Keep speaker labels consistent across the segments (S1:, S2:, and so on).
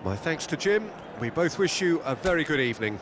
S1: My thanks to Jim. We both wish you a very good evening.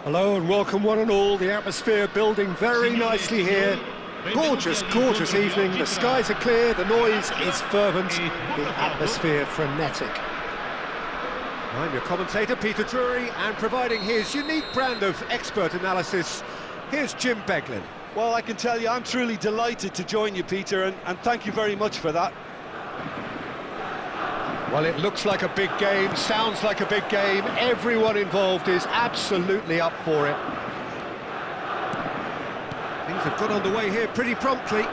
S1: Hello and welcome one and all. The atmosphere building very nicely here. Gorgeous, gorgeous evening. The skies are clear, the noise is fervent, the atmosphere frenetic. I'm your commentator, Peter Drury, and providing his unique brand of expert analysis, here's Jim Beglin.
S2: Well, I can tell you, I'm truly delighted to join you, Peter, and thank you very much for that.
S1: Well, it looks like a big game, sounds like a big game. Everyone involved is absolutely up for it. Things have got underway here pretty promptly.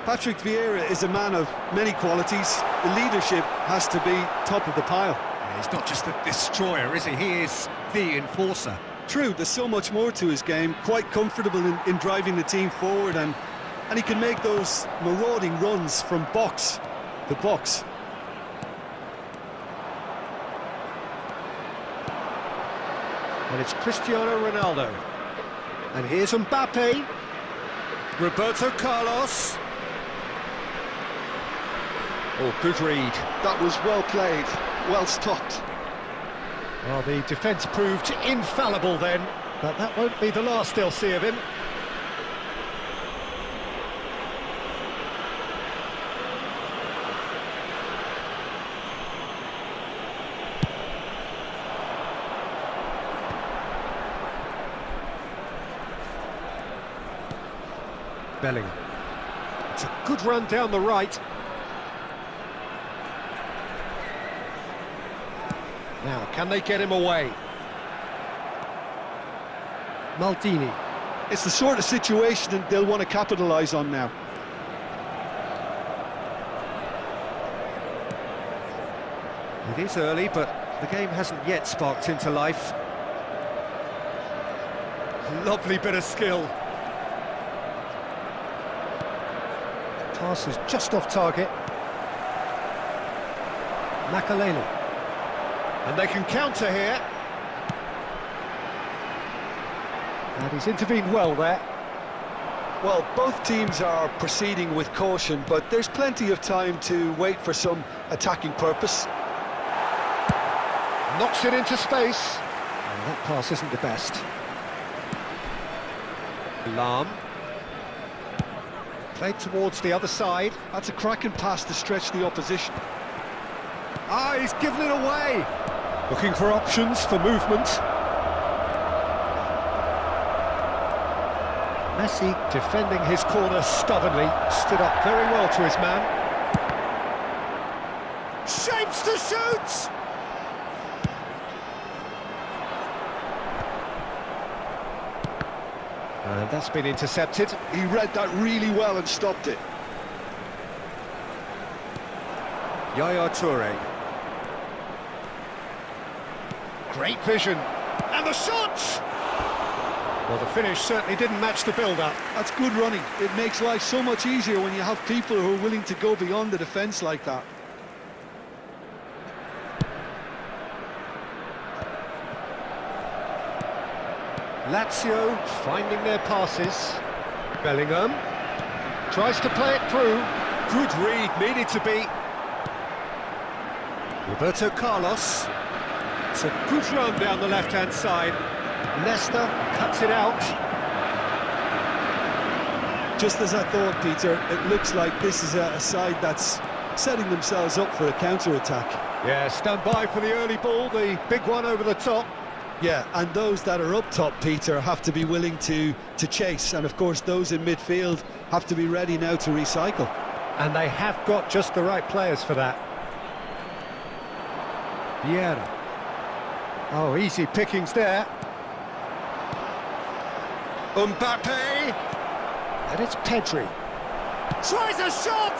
S2: Patrick Vieira is a man of many qualities. The leadership has to be top of the pile.
S1: Yeah, he's not just a destroyer, is he? He is the enforcer.
S2: True, there's so much more to his game, quite comfortable in driving the team forward, and he can make those marauding runs from box to box.
S1: And it's Cristiano Ronaldo. And here's Mbappe. Roberto Carlos. Oh, good read.
S2: That was well played, well stopped.
S1: Well, the defence proved infallible then, but that won't be the last they'll see of him. Bellingham. It's a good run down the right. Now, can they get him away? Maldini.
S2: It's the sort of situation that they'll want to capitalise on now.
S1: It is early, but the game hasn't yet sparked into life. Lovely bit of skill. Pass is just off target. Makalele. And they can counter here. And he's intervened well there.
S2: Well, both teams are proceeding with caution, but there's plenty of time to wait for some attacking purpose.
S1: Knocks it into space. And that pass isn't the best. Lahm. Played towards the other side.
S2: That's a cracking pass to stretch the opposition.
S1: Ah, he's given it away. Looking for options for movement. Messi defending his corner stubbornly. Stood up very well to his man. Shapes to shoot! And that's been intercepted.
S2: He read that really well and stopped it.
S1: Yaya Toure. Great vision. And the shot! Well, the finish certainly didn't match the build-up.
S2: That's good running. It makes life so much easier when you have people who are willing to go beyond the defence like that.
S1: Lazio finding their passes. Bellingham tries to play it through. Good read, needed to be. Roberto Carlos. It's a good run down the left-hand side. Leicester cuts it out.
S2: Just as I thought, Peter, it looks like this is a side that's setting themselves up for a counter-attack.
S1: Yeah, stand by for the early ball, the big one over the top.
S2: Yeah, and those that are up top, Peter, have to be willing to chase. And, of course, those in midfield have to be ready now to recycle.
S1: And they have got just the right players for that. Vieira. Oh, easy pickings there. Mbappe. And it's Pedri. Tries a shot!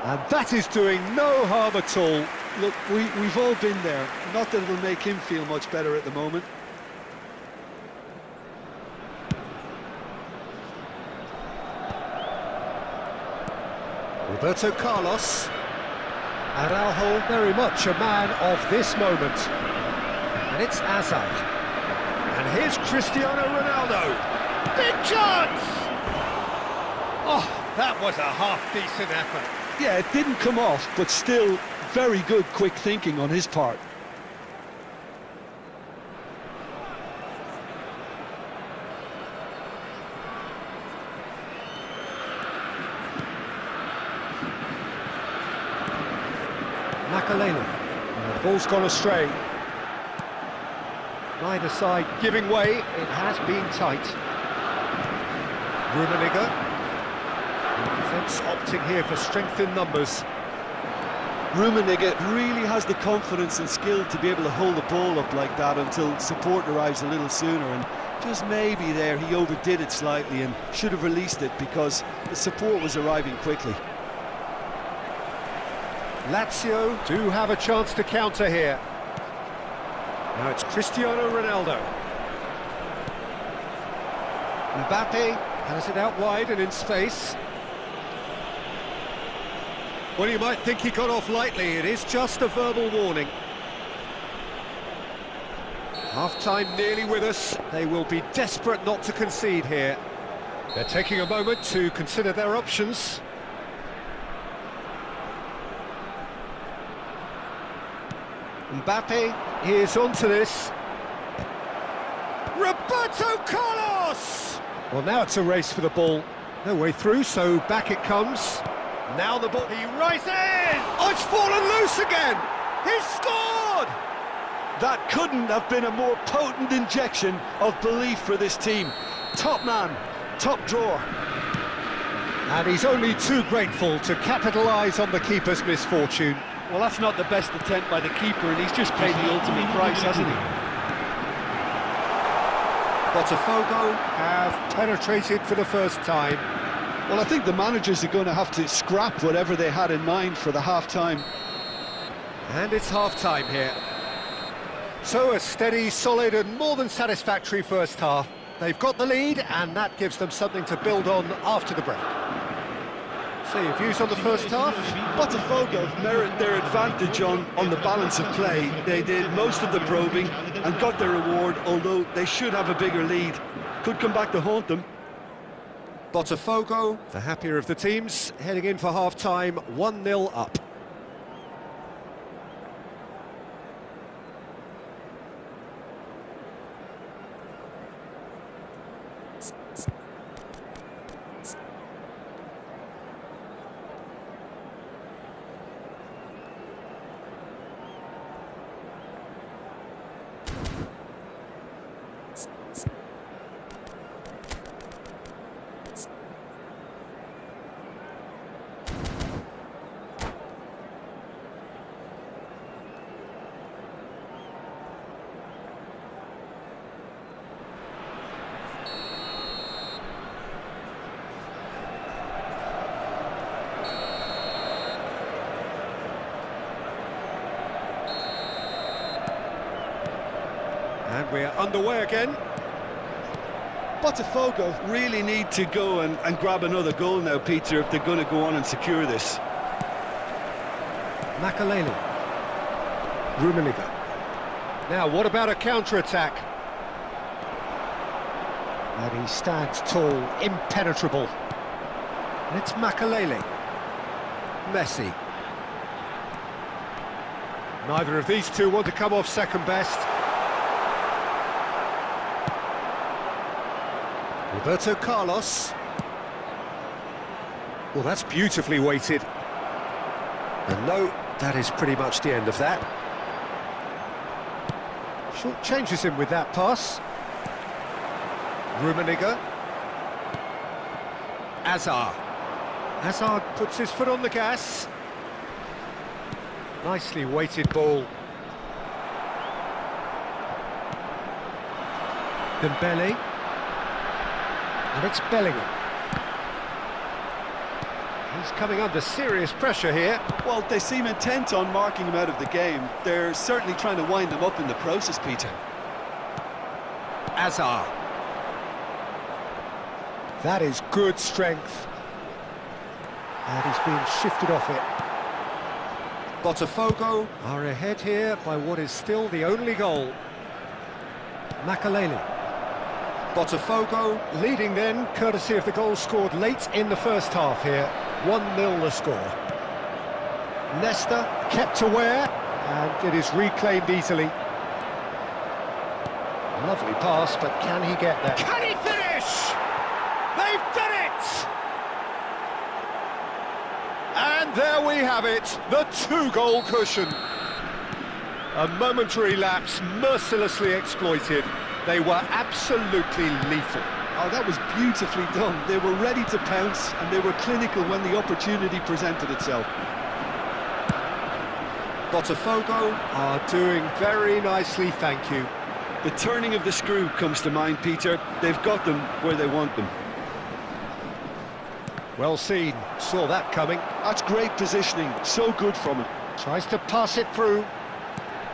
S1: And that is doing no harm at all.
S2: Look, we've all been there. Not that it'll make him feel much better at the moment.
S1: Roberto Carlos. Araujo very much a man of this moment. And it's Hazard. And here's Cristiano Ronaldo. Big chance! Oh, that was a half-decent effort.
S2: Yeah, it didn't come off, but still very good quick thinking on his part.
S1: Makalele. The ball's gone astray. Neither side giving way. It has been tight. Rummenigge. The defence opting here for strength in numbers.
S2: Rummenigge really has the confidence and skill to be able to hold the ball up like that until support arrives a little sooner, and just maybe there he overdid it slightly and should have released it because the support was arriving quickly.
S1: Lazio do have a chance to counter here. Now it's Cristiano Ronaldo. Mbappe has it out wide and in space. Well, you might think he got off lightly. It is just a verbal warning. Half-time nearly with us. They will be desperate not to concede here. They're taking a moment to consider their options. Mbappe is onto this. Roberto Carlos! Well, now it's a race for the ball. No way through, so back it comes. Now the ball, he rises! Oh, it's fallen loose again! He's scored!
S2: That couldn't have been a more potent injection of belief for this team. Top man, top drawer.
S1: And he's only too grateful to capitalise on the keeper's misfortune.
S2: Well, that's not the best attempt by the keeper, and he's just paid the ultimate price, hasn't he?
S1: Botafogo have penetrated for the first time.
S2: Well, I think the managers are going to have to scrap whatever they had in mind for the half-time.
S1: And it's half-time here. So a steady, solid and more than satisfactory first half. They've got the lead and that gives them something to build on after the break. So your views on the first half?
S2: Botafogo merit their advantage on the balance of play. They did most of the probing and got their reward, although they should have a bigger lead. Could come back to haunt them.
S1: Botafogo, the happier of the teams, heading in for half-time, 1-0 up. And we're underway again.
S2: Botafogo really need to go and grab another goal now, Peter, if they're going to go on and secure this.
S1: Makalele. Rummenigge. Now, what about a counter-attack? And he stands tall, impenetrable. And it's Makalele. Messi. Neither of these two want to come off second best. Roberto Carlos. Well, that's beautifully weighted. And no, that is pretty much the end of that. Short changes him with that pass. Rummenigge. Azar. Hazard puts his foot on the gas. Nicely weighted ball. Dembele. And it's Bellingham. He's coming under serious pressure here.
S2: Well, they seem intent on marking him out of the game. They're certainly trying to wind him up in the process, Peter.
S1: Azar. That is good strength. And he's being shifted off it. Botafogo are ahead here by what is still the only goal. Makalele. Botafogo leading then, courtesy of the goal scored late in the first half here. 1-0 the score. Nesta kept aware, and it is reclaimed easily. Lovely pass, but can he get there? Can he finish? They've done it! And there we have it, the two-goal cushion. A momentary lapse, mercilessly exploited. They were absolutely lethal.
S2: Oh, that was beautifully done. They were ready to pounce, and they were clinical when the opportunity presented itself.
S1: Botafogo are doing very nicely, thank you.
S2: The turning of the screw comes to mind, Peter. They've got them where they want them.
S1: Well seen, saw that coming.
S2: That's great positioning, so good from him.
S1: Tries to pass it through.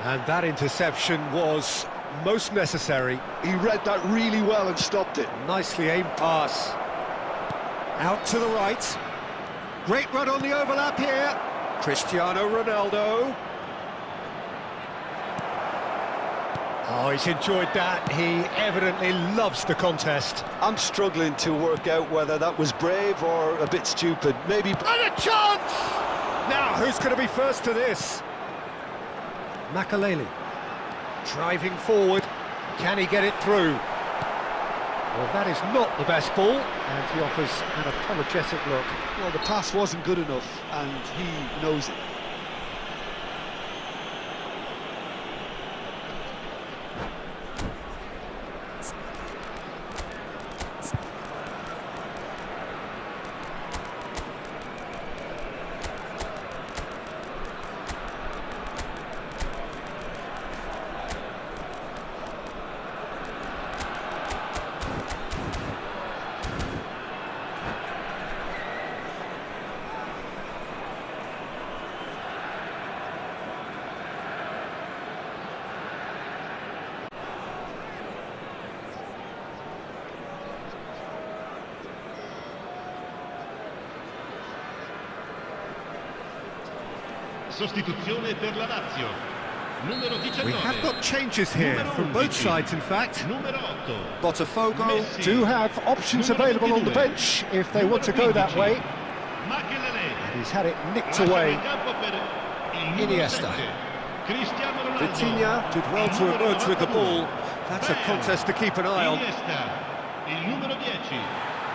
S1: And that interception was most necessary.
S2: He read that really well and stopped it.
S1: Nicely aimed pass. Out to the right. Great run on the overlap here. Cristiano Ronaldo. Oh, he's enjoyed that. He evidently loves the contest.
S2: I'm struggling to work out whether that was brave or a bit stupid. Maybe...
S1: And a chance! Now, who's going to be first to this? Makaleli. Driving forward. Can he get it through? Well, that is not the best ball, and he offers an apologetic look.
S2: Well, the pass wasn't good enough, and he knows it.
S3: Sostituzione per la Lazio. Numero 19.
S1: We have got changes here from both sides, in fact.
S3: Numero 8.
S1: Botafogo do have options available on the bench if they want to go that way. And he's had it nicked away. Iniesta. Vitinha did well to emerge with the ball. That's a contest to keep an eye on.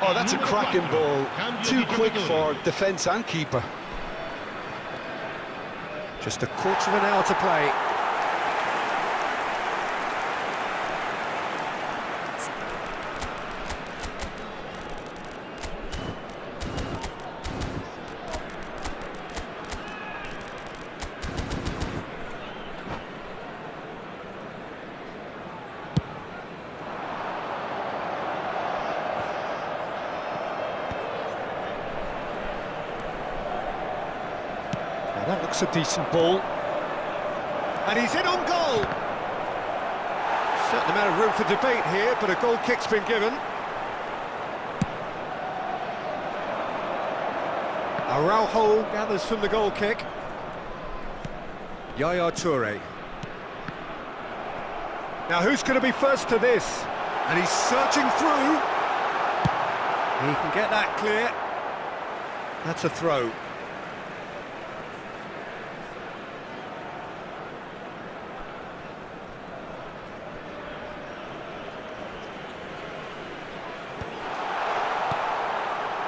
S2: Oh, that's a cracking ball. Too quick for defence and keeper.
S1: Just a quarter of an hour to play. That looks a decent ball. And he's in on goal! Certain amount of room for debate here, but a goal kick's been given. Araujo gathers from the goal kick. Yaya Toure. Now who's going to be first to this? And he's searching through. He can get that clear. That's a throw.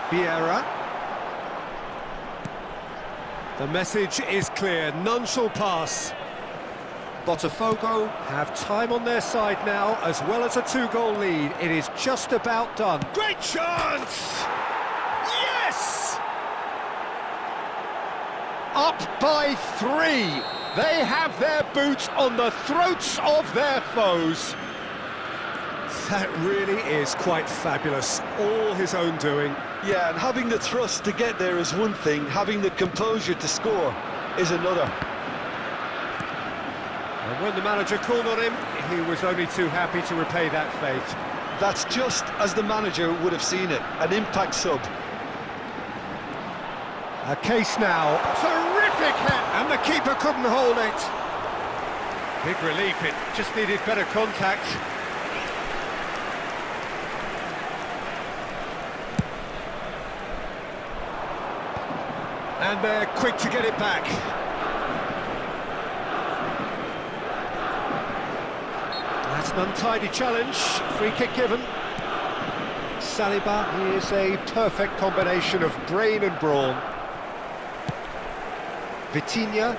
S1: Vieira. The message is clear, none shall pass. Botafogo have time on their side now, as well as a two-goal lead. It is just about done. Great chance! Yes! Up by 3. They have their boots on the throats of their foes. That really is quite fabulous, all his own doing.
S2: Yeah, and having the thrust to get there is one thing, having the composure to score is another.
S1: And when the manager called on him, he was only too happy to repay that faith.
S2: That's just as the manager would have seen it, an impact sub.
S1: A case now, terrific hit, and the keeper couldn't hold it. Big relief, it just needed better contact. And they're quick to get it back. That's an untidy challenge, free kick given. Saliba is a perfect combination of brain and brawn. Vitinha.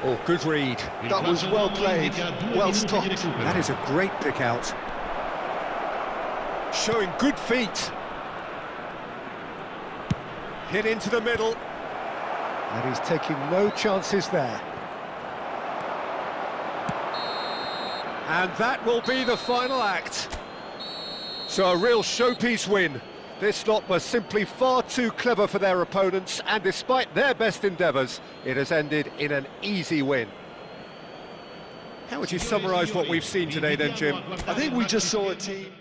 S1: Oh, good read.
S2: That was well played, well stopped.
S1: That is a great pick out. Showing good feet. Hit into the middle. And he's taking no chances there. And that will be the final act. So a real showpiece win. This lot were simply far too clever for their opponents, and despite their best endeavours, it has ended in an easy win. How would you summarise what we've seen today then, Jim?
S2: I think we just saw a team...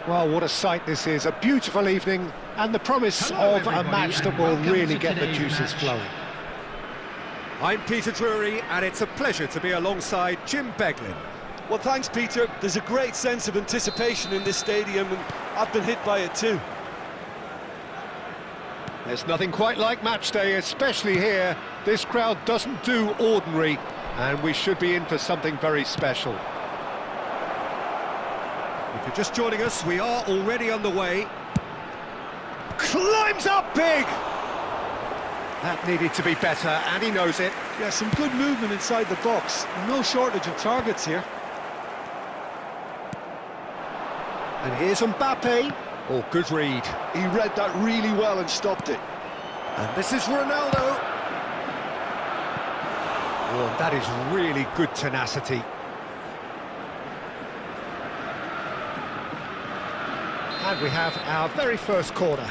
S1: Well, what a sight this is. A beautiful evening and the promise of a match that will really get the juices flowing. I'm Peter Drury, and it's a pleasure to be alongside Jim Beglin.
S2: Well, thanks, Peter. There's a great sense of anticipation in this stadium, and I've been hit by it too.
S1: There's nothing quite like match day, especially here. This crowd doesn't do ordinary, and we should be in for something very special. If you're just joining us, we are already underway. Climbs up big! That needed to be better, and he knows it.
S2: Yeah, some good movement inside the box. No shortage of targets here.
S1: And here's Mbappe. Oh, good read.
S2: He read that really well and stopped it.
S1: And this is Ronaldo. Oh, that is really good tenacity. And we have our very first corner.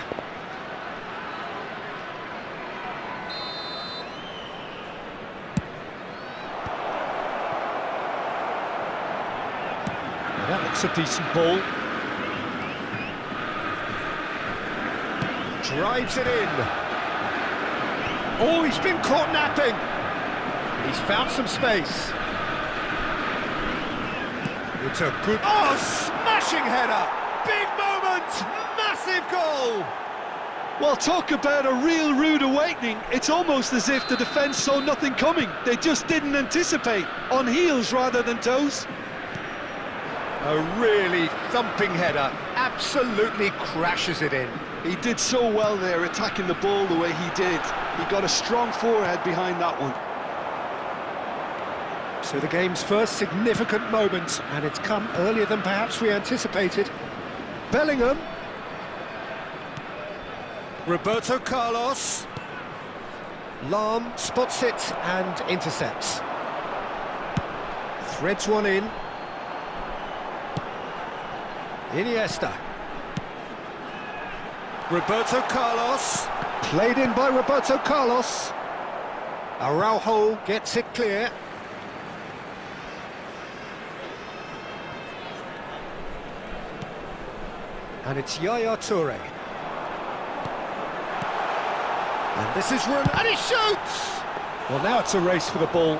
S1: Well, that looks a decent ball. Drives it in. Oh, he's been caught napping. He's found some space. It's a good... Oh, smashing header! Big moment! Massive goal!
S2: Well, talk about a real rude awakening. It's almost as if the defence saw nothing coming. They just didn't anticipate. On heels rather than toes.
S1: A really thumping header. Absolutely crashes it in.
S2: He did so well there, attacking the ball the way he did. He got a strong forehead behind that one.
S1: So the game's first significant moment, and it's come earlier than perhaps we anticipated. Bellingham. Roberto Carlos. Lahm spots it and intercepts. Threads one in. Iniesta. Roberto Carlos. Played in by Roberto Carlos. Araujo gets it clear. And it's Yaya Toure. And this is run, and he shoots! Well, now it's a race for the ball.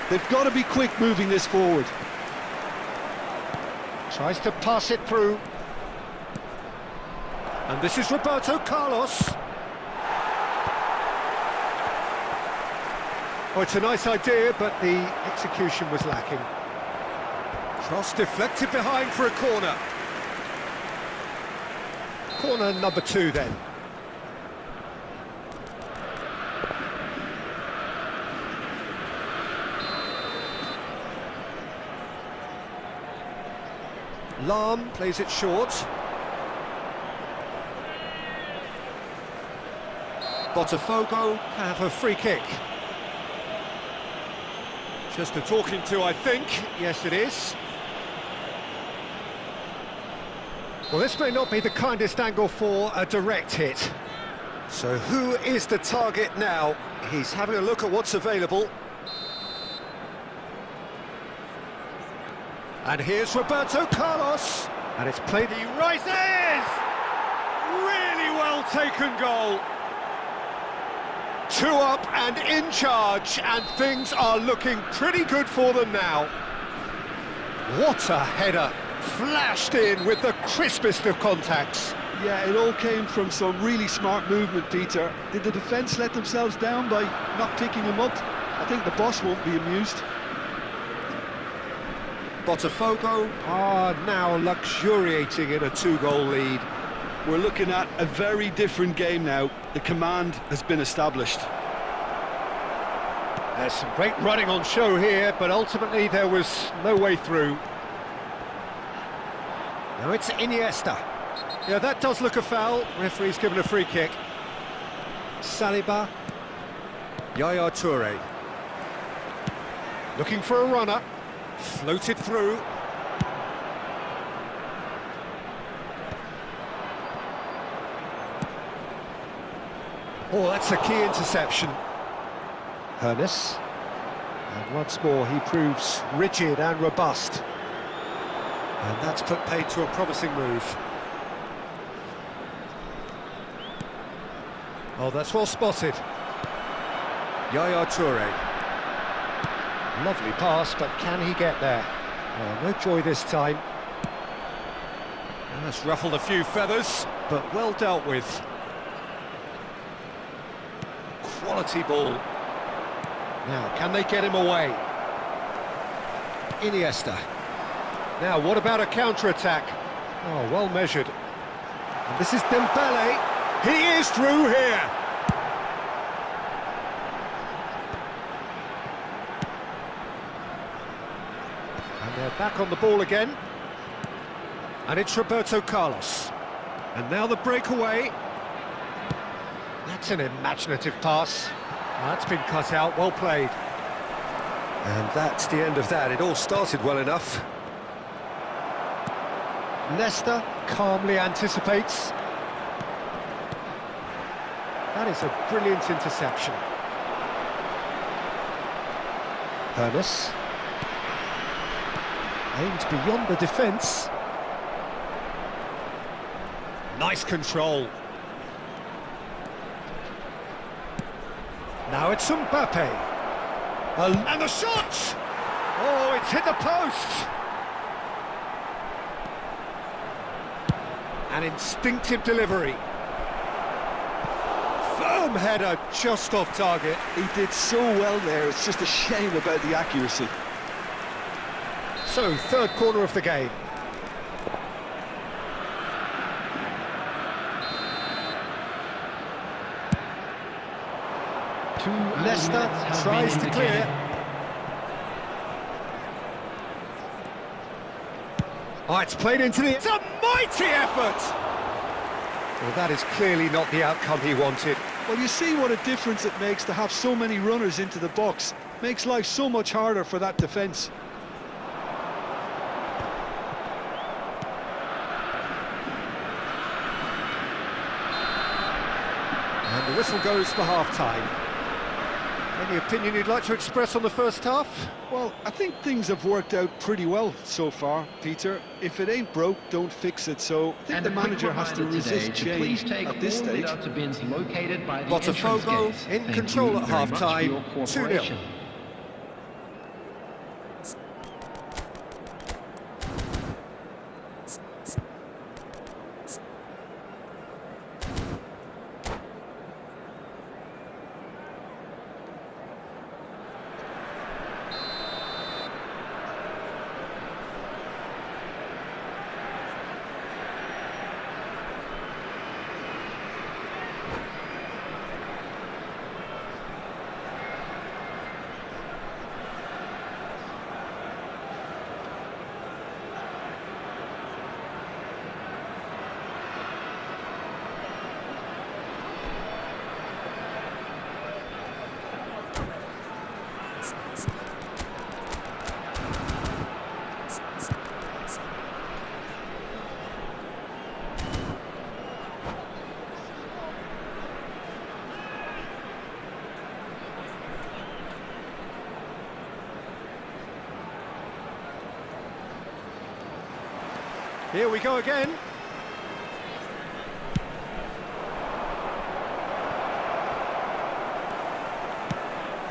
S2: They've got to be quick moving this forward.
S1: Tries to pass it through. And this is Roberto Carlos. Oh, it's a nice idea, but the execution was lacking. Cross deflected behind for a corner. Corner number 2 then. Lahm plays it short. Botafogo have a free kick. Just a talking to, I think. Yes, it is. Well, this may not be the kindest angle for a direct hit. So who is the target now? He's having a look at what's available. And here's Roberto Carlos. And it's played, he rises! Really well taken goal. 2 up and in charge, and things are looking pretty good for them now. What a header. Flashed in with the crispest of contacts.
S2: Yeah, it all came from some really smart movement, Peter. Did the defence let themselves down by not picking him up? I think the boss won't be amused.
S1: Botafogo are now luxuriating in a 2-goal lead.
S2: We're looking at a very different game now. The command has been established.
S1: There's some great running on show here, but ultimately there was no way through. Now it's Iniesta. Yeah, that does look a foul. Referee's given a free kick. Saliba. Yaya Toure. Looking for a runner. Floated through. Oh, that's a key interception. Hernes. And once more he proves rigid and robust. And that's put paid to a promising move. Oh, that's well spotted. Yaya Toure. Lovely pass, but can he get there? Oh, no joy this time. That's ruffled a few feathers, but well dealt with. quality ball. Now, can they get him away? Iniesta. Now, what about a counter-attack? Oh, well measured. And this is Dembele. He is through here. And they're back on the ball again. And it's Roberto Carlos. And now the breakaway. That's an imaginative pass. That's been cut out, well played. And that's the end of that. It all started well enough. Nesta calmly anticipates. That is a brilliant interception. Ernest aims beyond the defence. Nice control. Now it's Mbappe. And the shot! Oh, it's hit the post! An instinctive delivery. Firm header, just off target.
S2: He did so well there, it's just a shame about the accuracy.
S1: So, third corner of the game. Nesta tries to clear. Oh, it's played into the... It's a mighty effort! Well, that is clearly not the outcome he wanted.
S2: Well, you see what a difference it makes to have so many runners into the box. Makes life so much harder for that defence.
S1: And the whistle goes for half-time. Any opinion you'd like to express on the first half?
S2: Well, I think things have worked out pretty well so far, Peter. If it ain't broke, don't fix it. So I think the manager has to resist change at this stage.
S1: Botafogo in control at half-time, 2-0. Here we go again.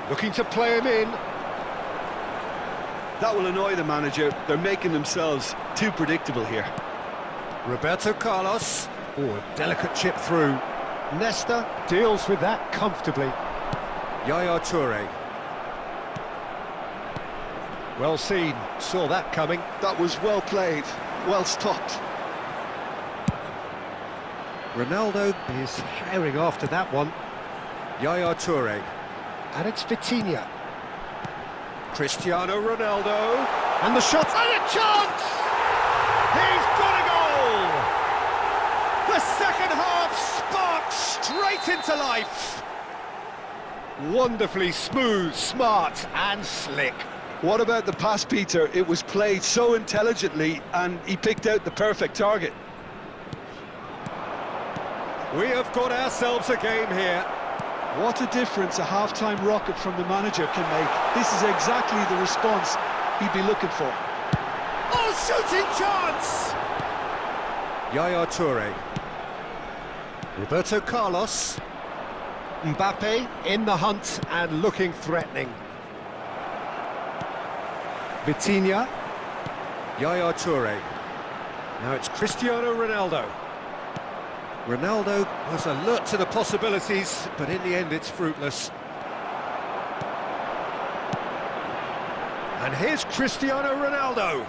S1: Looking to play him in.
S2: That will annoy the manager. They're making themselves too predictable here.
S1: Roberto Carlos. Oh, a delicate chip through. Nesta deals with that comfortably. Yaya Toure. Well seen, saw that coming.
S2: That was well played, well stopped.
S1: Ronaldo is herring after that one. Yaya Toure. And it's Vitinha. Cristiano Ronaldo. And the shot. And a chance! He's got a goal! The second half sparks straight into life. Wonderfully smooth, smart and slick.
S2: What about the pass, Peter? It was played so intelligently and he picked out the perfect target.
S1: We have got ourselves a game here.
S2: What a difference a half-time rocket from the manager can make. This is exactly the response he'd be looking for.
S1: Oh, shooting chance! Yaya Toure. Roberto Carlos. Mbappe in the hunt and looking threatening. Vitinha. Yaya Toure. Now it's Cristiano Ronaldo. Ronaldo was alert to the possibilities, but in the end it's fruitless. And here's Cristiano Ronaldo.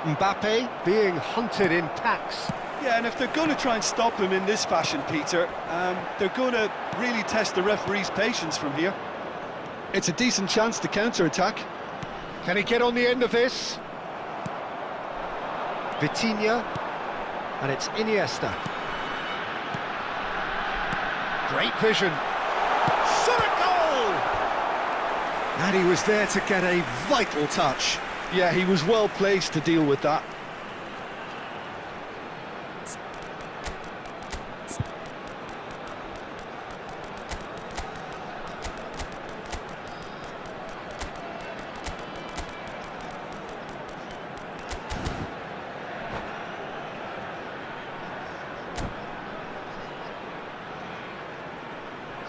S1: Mbappe being hunted in packs.
S2: Yeah, and if they're going to try and stop him in this fashion, Peter, they're going to really test the referee's patience from here. It's a decent chance to counter-attack.
S1: Can he get on the end of this? Vitinha, and it's Iniesta. Great vision. Shot a goal! And he was there to get a vital touch.
S2: Yeah, he was well placed to deal with that.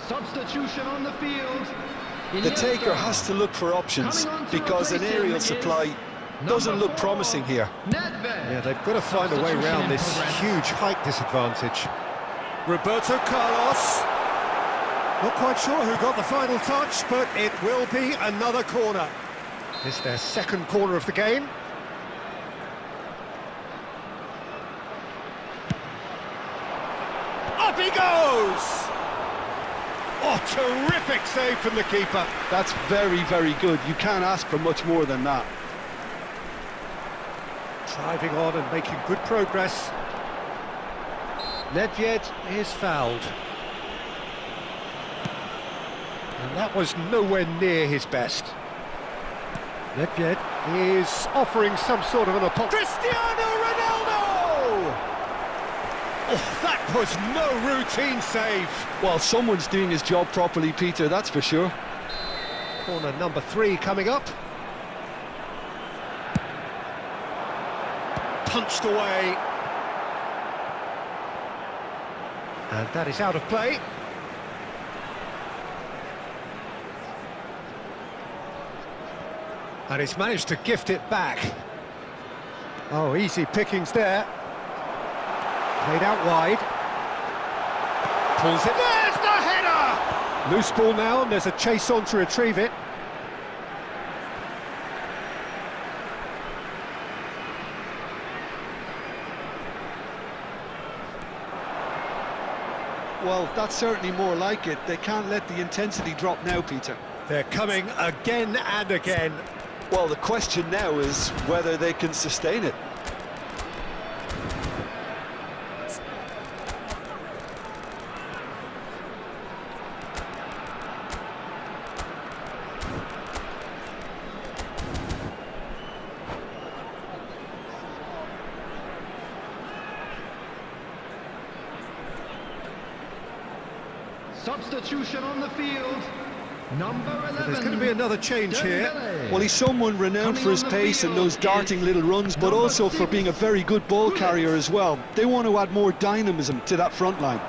S3: Substitution on the field.
S2: The taker has to look for options because an aerial supply doesn't look promising here.
S1: Yeah, they've got to find a way around this huge height disadvantage. Roberto Carlos. Not quite sure who got the final touch, but it will be another corner. It's their second corner of the game. Up he goes! Oh, terrific save from the keeper.
S2: That's very, very good. You can't ask for much more than that.
S1: Driving on and making good progress. Nedved is fouled. And that was nowhere near his best. Nedved is offering some sort of an apology. Cristiano Ronaldo! Oh, that was no routine save.
S2: Well, someone's doing his job properly, Peter, that's for sure.
S1: Corner number 3 coming up. Punched away. And that is out of play. And he's managed to gift it back. Oh, easy pickings there. Played out wide. Pulls it. There's the header! Loose ball now, and there's a chase on to retrieve it.
S2: Well, that's certainly more like it. They can't let the intensity drop now, Peter.
S1: They're coming again and again.
S2: Well, the question now is whether they can sustain it.
S3: Substitution on the field. Number 11.
S1: There's going to be another change here.
S2: Well, he's someone renowned for his pace and those darting little runs, but also for being a very good ball carrier as well. They want to add more dynamism to that front line.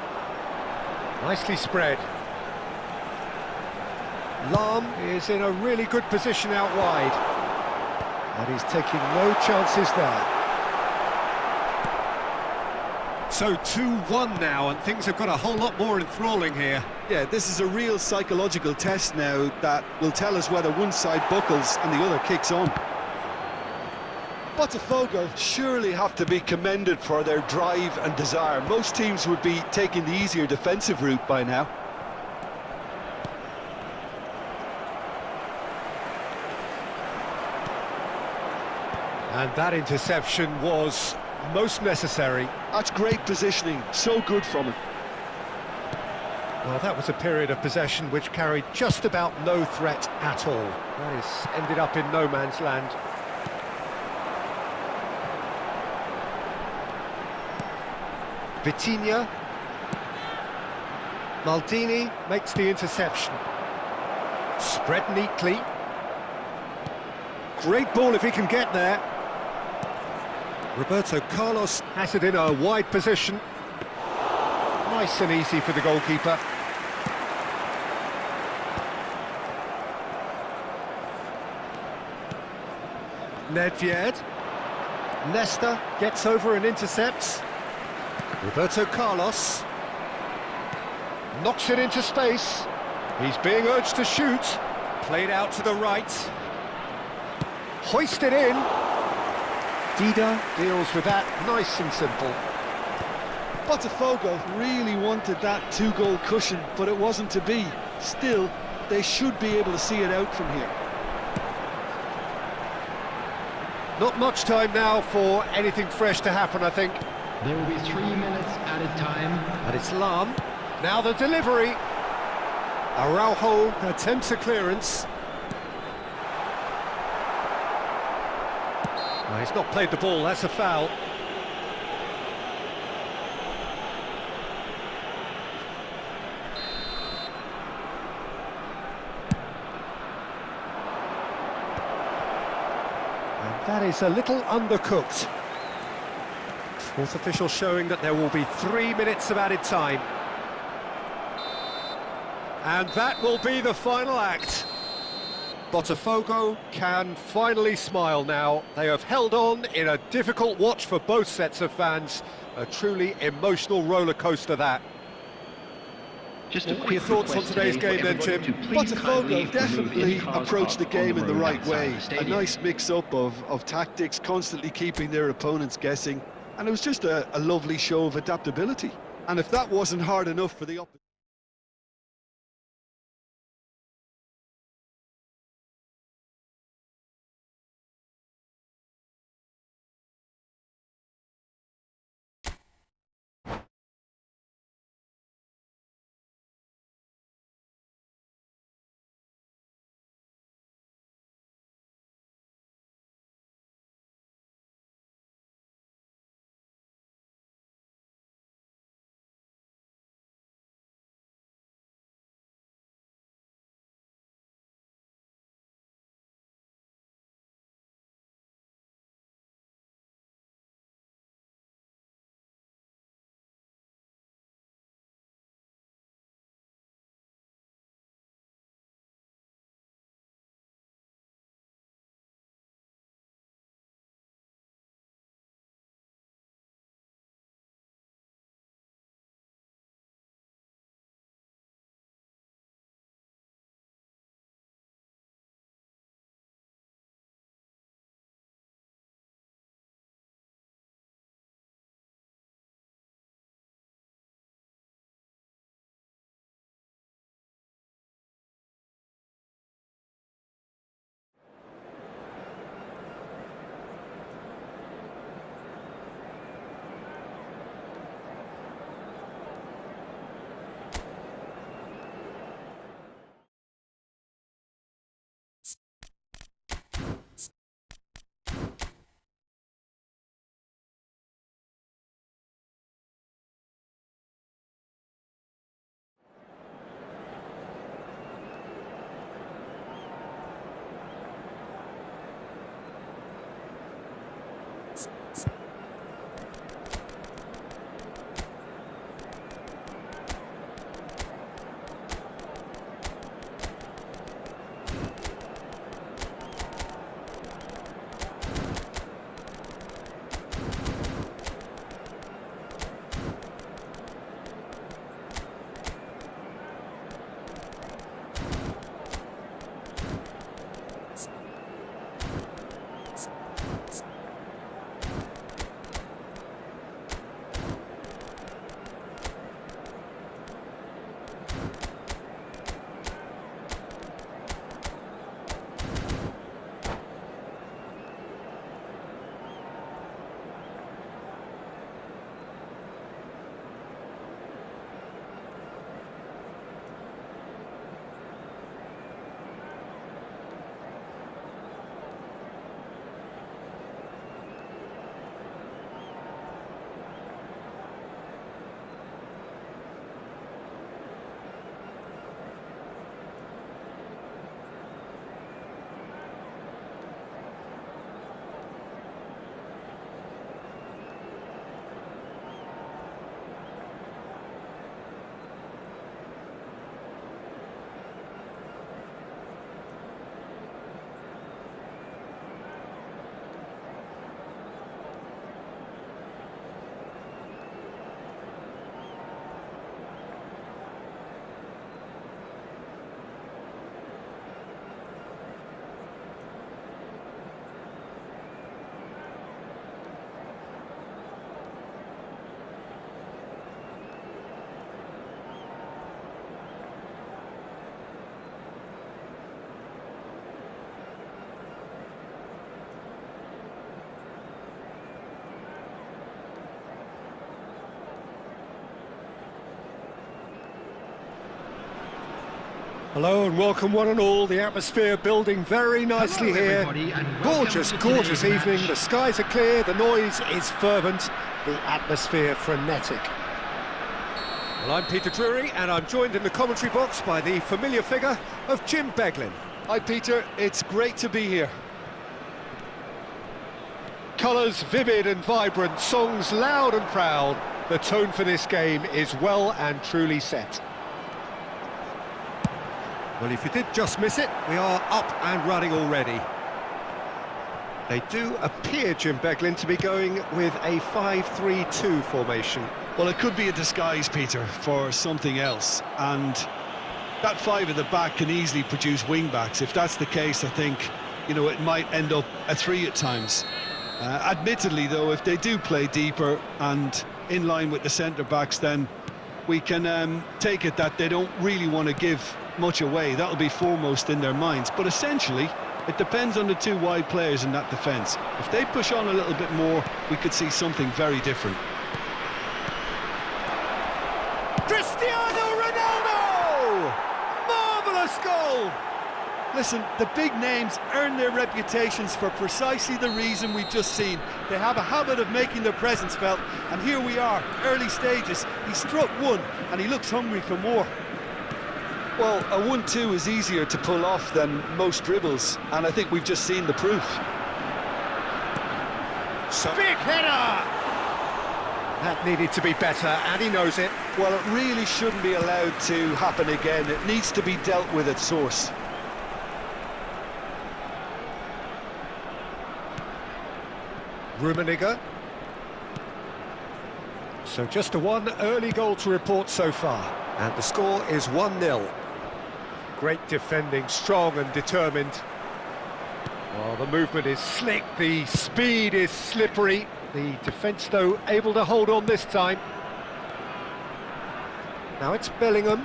S1: Nicely spread. Lahm is in a really good position out wide. And he's taking no chances there. So 2-1 now, and things have got a whole lot more enthralling here.
S2: Yeah, this is a real psychological test now that will tell us whether one side buckles and the other kicks on. Botafogo surely have to be commended for their drive and desire. Most teams would be taking the easier defensive route by now.
S1: And that interception was most necessary.
S2: That's great positioning, so good from him.
S1: Well, that was a period of possession which carried just about no threat at all. That is ended up in no man's land. Vitinha. Maldini makes the interception. Spread neatly. Great ball if he can get there. Roberto Carlos has it in a wide position. Nice and easy for the goalkeeper. Nedved. Nesta gets over and intercepts. Roberto Carlos knocks it into space. He's being urged to shoot. Played out to the right. Hoisted in. Dida deals with that, nice and simple.
S2: Botafogo really wanted that 2-goal cushion, but it wasn't to be. Still, they should be able to see it out from here.
S1: Not much time now for anything fresh to happen, I think.
S3: There will be 3 minutes added time.
S1: And it's Lam. Now the delivery. Araujo attempts a clearance. Well, he's not played the ball, that's a foul. And that is a little undercooked. Fourth official showing that there will be 3 minutes of added time. And that will be the final act. Botafogo can finally smile now. They have held on in a difficult watch for both sets of fans. A truly emotional roller coaster, that.
S3: Just a
S1: What are
S3: quick
S1: your thoughts on
S3: request
S1: today's
S3: today
S1: game
S3: for
S1: then,
S3: everybody
S1: Jim?
S3: to please kindly
S2: Botafogo
S3: remove
S2: definitely
S3: any cars
S2: approached the
S3: parked on
S2: game in the right
S3: road
S2: way.
S3: outside the
S2: A
S3: stadium.
S2: nice mix-up of tactics, constantly keeping their opponents guessing. And it was just a lovely show of adaptability. And if that wasn't hard enough for the opposition...
S1: Hello and welcome one and all. The atmosphere building very nicely
S3: Hello,
S1: here.
S3: everybody, and welcome
S1: Gorgeous,
S3: to
S1: gorgeous
S3: today's
S1: evening.
S3: match.
S1: The skies are clear, the noise is fervent, the atmosphere frenetic. Well, I'm Peter Drury and I'm joined in the commentary box by the familiar figure of Jim Beglin.
S2: Hi Peter, it's great to be here.
S1: Colours vivid and vibrant, songs loud and proud. The tone for this game is well and truly set. Well, if you did just miss it, we are up and running already. They do appear, Jim Beglin, to be going with a 5-3-2 formation.
S2: Well, it could be a disguise, Peter, for something else. And that five at the back can easily produce wing-backs. If that's the case, I think, it might end up a three at times. Admittedly, though, if they do play deeper and in line with the centre-backs, then we can take it that they don't really want to give much away. That'll be foremost in their minds. But essentially, it depends on the two wide players in that defence. If they push on a little bit more, we could see something very different.
S1: Cristiano Ronaldo! Marvellous goal!
S2: Listen, the big names earn their reputations for precisely the reason we've just seen. They have a habit of making their presence felt, and here we are, early stages. He struck one, and he looks hungry for more. Well, a 1-2 is easier to pull off than most dribbles, and I think we've just seen the proof.
S1: Big header! That needed to be better, and he knows it.
S2: Well, it really shouldn't be allowed to happen again. It needs to be dealt with at source.
S1: Rummenigge. So just a one early goal to report so far, and the score is 1-0. Great defending, strong and determined. Well, the movement is slick, the speed is slippery. The defence, though, able to hold on this time. Now it's Bellingham.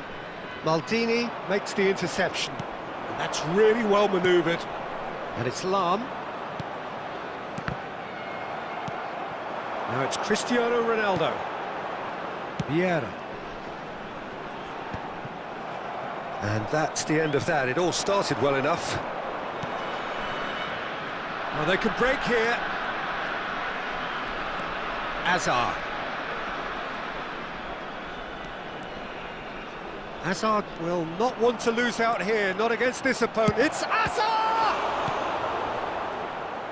S1: Maldini makes the interception. And that's really well manoeuvred. And it's Lahm. Now it's Cristiano Ronaldo. Vieira. And that's the end of that. It all started well enough. Well, they can break here. Hazard. Hazard will not want to lose out here, not against this opponent. It's Hazard!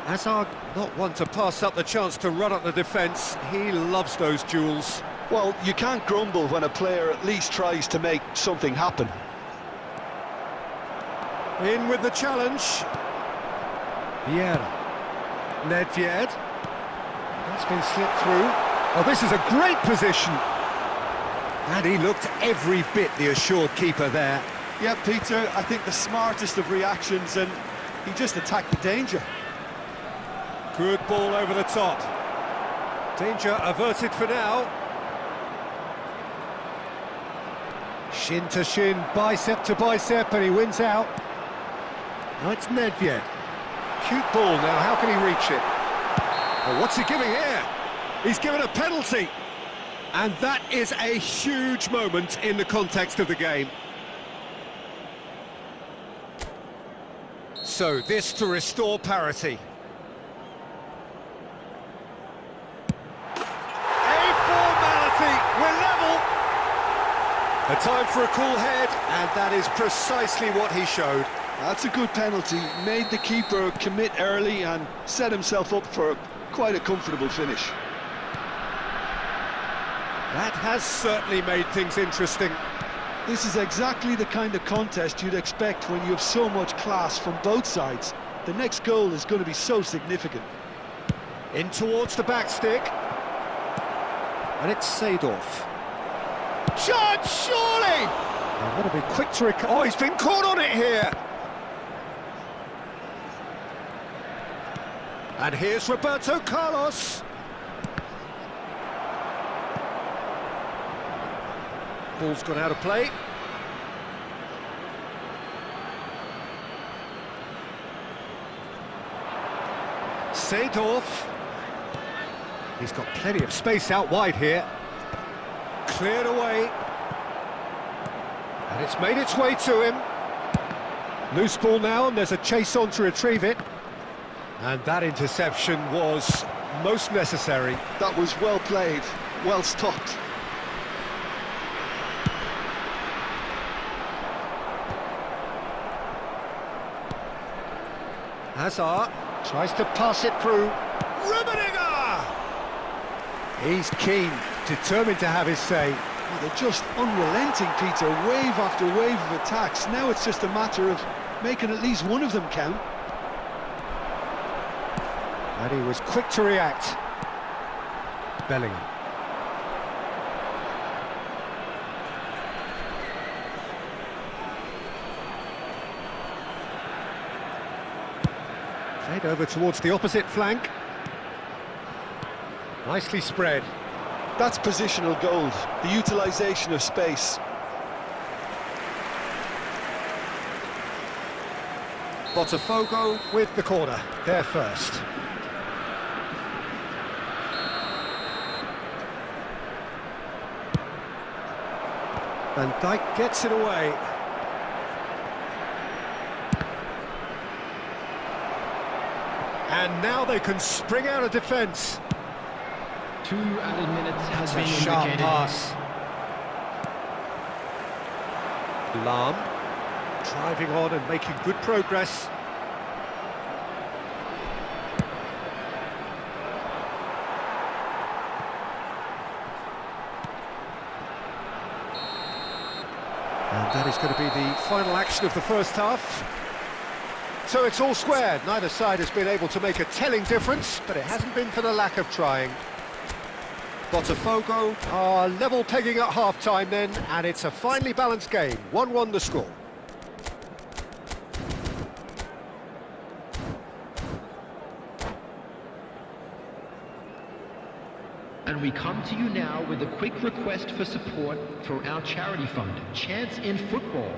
S1: Hazard not one to pass up the chance to run up the defence. He loves those duels.
S2: Well, you can't grumble when a player at least tries to make something happen.
S1: In with the challenge. Vieira. Nedved. That's been slipped through. Oh, this is a great position. And he looked every bit the assured keeper there.
S2: Yeah, Peter, I think the smartest of reactions, and he just attacked the danger.
S1: Good ball over the top. Danger averted for now. Shin to shin, bicep to bicep, and he wins out. Now it's Nedved. Cute ball now, how can he reach it? Oh, what's he giving here? He's given a penalty. And that is a huge moment in the context of the game. So this to restore parity. A formality, we're level. A time for a cool head, and that is precisely what he showed.
S2: That's a good penalty. Made the keeper commit early and set himself up for quite a comfortable finish.
S1: That has certainly made things interesting.
S2: This is exactly the kind of contest you'd expect when you have so much class from both sides. The next goal is going to be so significant.
S1: In towards the back stick. And it's Seedorf. Chance, surely! Oh, what a bit quick to recover. Oh, he's been caught on it here. And here's Roberto Carlos. Ball's gone out of play. Seedorf. He's got plenty of space out wide here. Cleared away. And it's made its way to him. Loose ball now, and there's a chase on to retrieve it. And that interception was most necessary.
S2: That was well played, well stopped.
S1: Hazard tries to pass it through. Rummenigge! He's keen, determined to have his say.
S2: Oh, they're just unrelenting, Peter. Wave after wave of attacks. Now it's just a matter of making at least one of them count.
S1: And he was quick to react. Bellingham. Played over towards the opposite flank. Nicely spread.
S2: That's positional gold, the utilisation of space.
S1: Botafogo with the corner, there first. Van Dijk gets it away. And now they can spring out of defence.
S3: 2 added minutes has
S1: A
S3: been
S1: sharp
S3: indicated.
S1: pass. Lahm driving on and making good progress. And that is going to be the final action of the first half. So it's all squared. Neither side has been able to make a telling difference, but it hasn't been for the lack of trying. Botafogo are level pegging at half-time then, and it's a finely balanced game. 1-1 the score.
S3: And we come to you now with a quick request for support for our charity fund, Chance in Football.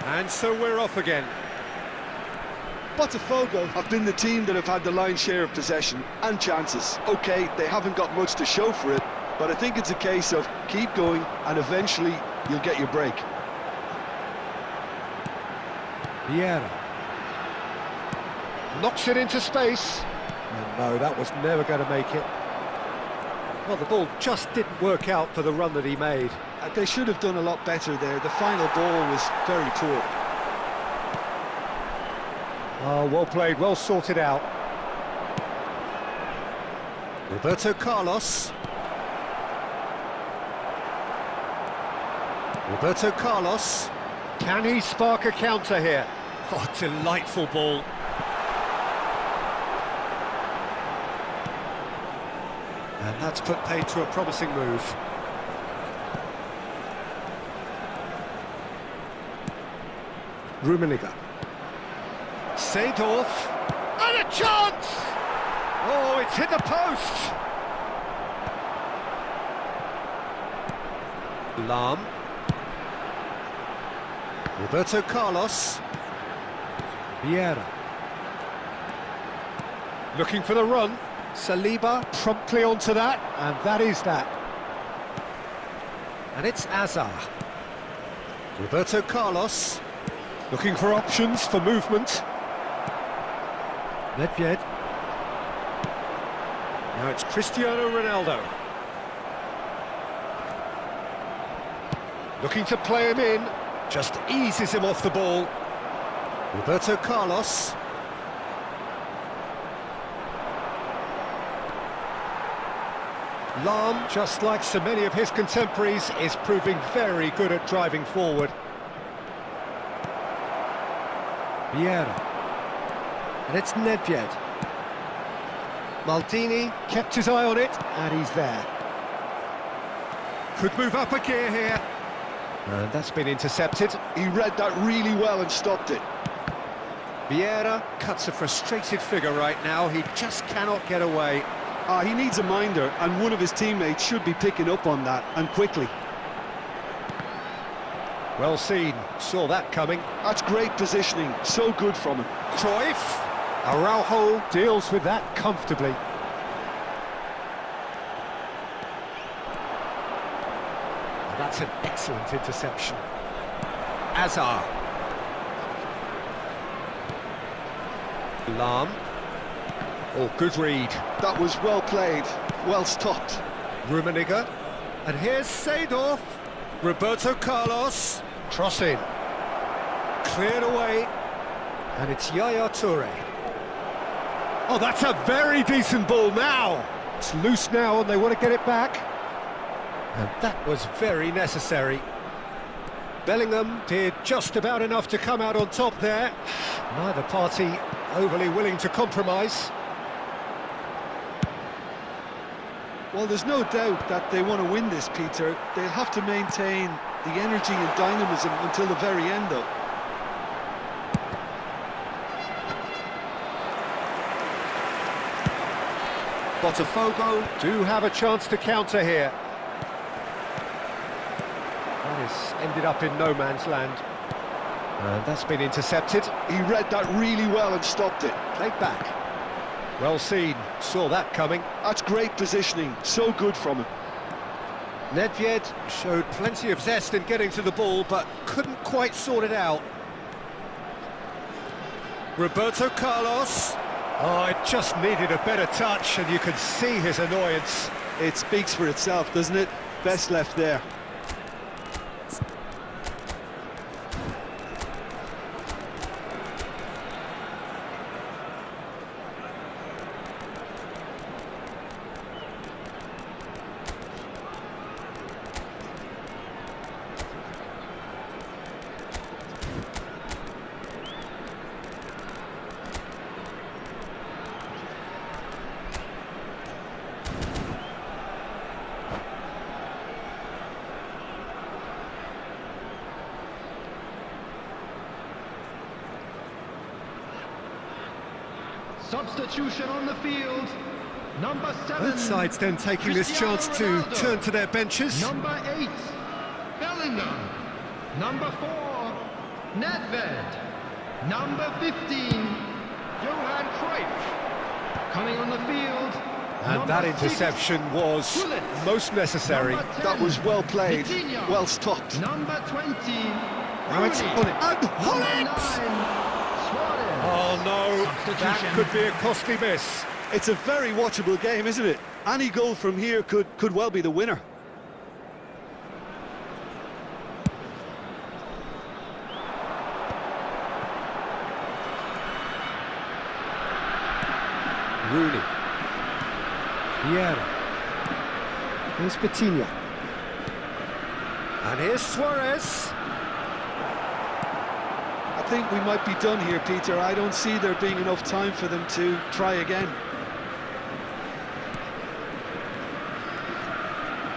S1: And so we're off again.
S2: Botafogo have been the team that have had the lion's share of possession and chances. OK, they haven't got much to show for it, but I think it's a case of keep going and eventually you'll get your break.
S1: Vieira knocks it into space. And no, that was never going to make it. Well, the ball just didn't work out for the run that he made.
S2: They should have done a lot better there. The final ball was very poor.
S1: Oh, well played, well sorted out. Roberto Carlos. Roberto Carlos. Can he spark a counter here? Oh, delightful ball. And that's put paid to a promising move. Rummenigge. Seedorf. And a chance! Oh, it's hit the post! Lahm. Roberto Carlos. Vieira. Looking for the run. Saliba promptly onto that, and that is that. And it's Hazard. Roberto Carlos. Looking for options for movement. Nedved. Now it's Cristiano Ronaldo. Looking to play him in. Just eases him off the ball. Roberto Carlos. Lahm, just like so many of his contemporaries, is proving very good at driving forward. Vieira. And it's Nedved. Maldini kept his eye on it, and he's there. Could move up a gear here. And that's been intercepted.
S2: He read that really well and stopped it.
S1: Vieira cuts a frustrated figure right now. He just cannot get away.
S2: He needs a minder, and one of his teammates should be picking up on that, and quickly.
S1: Well seen. Saw that coming.
S2: That's great positioning. So good from him.
S1: Cruyff. Araujo deals with that comfortably. That's an excellent interception. Azar. Lam. Oh, good read.
S2: That was well played, well stopped.
S1: Rummenigge. And here's Seedorf. Roberto Carlos. Cross in. Cleared away. And it's Yaya Toure. Oh, that's a very decent ball now. It's loose now and they want to get it back. And that was very necessary. Bellingham did just about enough to come out on top there. Neither party overly willing to compromise.
S2: Well, there's no doubt that they want to win this, Peter. They'll have to maintain the energy and dynamism until the very end, though.
S1: Botafogo do have a chance to counter here. That has ended up in no man's land. And that's been intercepted.
S2: He read that really well and stopped it.
S1: Played back. Well seen, saw that coming.
S2: That's great positioning, so good from him.
S1: Nedved showed plenty of zest in getting to the ball, but couldn't quite sort it out. Roberto Carlos. Oh, it just needed a better touch, and you could see his annoyance.
S2: It speaks for itself, doesn't it? Best left there.
S3: Substitution on the field. Number 7.
S1: Both sides then taking this chance to turn to their benches.
S3: Number 8, Bellingham. Number 4, Nedved. Number 15, Johan Cruyff. Coming on the field.
S1: And that interception was most necessary.
S2: That was well played, well stopped.
S3: Number 20,
S1: Now it's Hullet. And Hullet! Oh no, that could be a costly miss.
S2: It's a very watchable game, isn't it? Any goal from here could well be the winner.
S1: Rooney. Vieira. Here's Coutinho. And here's Suarez.
S2: I think we might be done here, Peter. I don't see there being enough time for them to try again.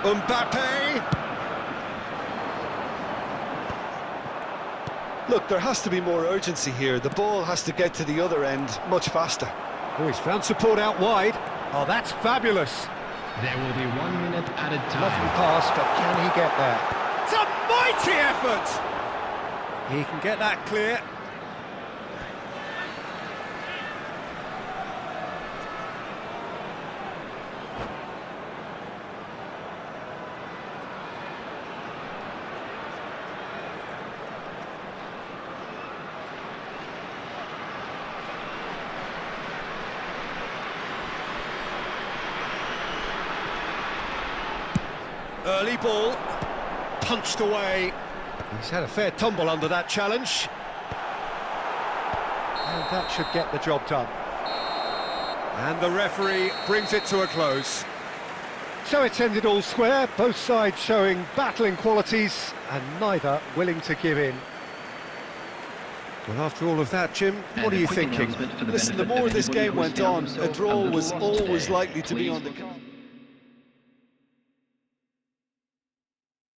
S1: Mbappe.
S2: Look, there has to be more urgency here. The ball has to get to the other end much faster.
S1: Oh, he's found support out wide. Oh, that's fabulous.
S3: There will be 1 minute added time.
S1: Lovely pass, but can he get there? It's a mighty effort! He can get that clear. Early ball, punched away. He's had a fair tumble under that challenge. And that should get the job done. And the referee brings it to a close. So it's ended all square, both sides showing battling qualities and neither willing to give in. Well, after all of that, Jim, what are you thinking?
S2: Listen, the more this game went on, a draw was always likely to be on the card.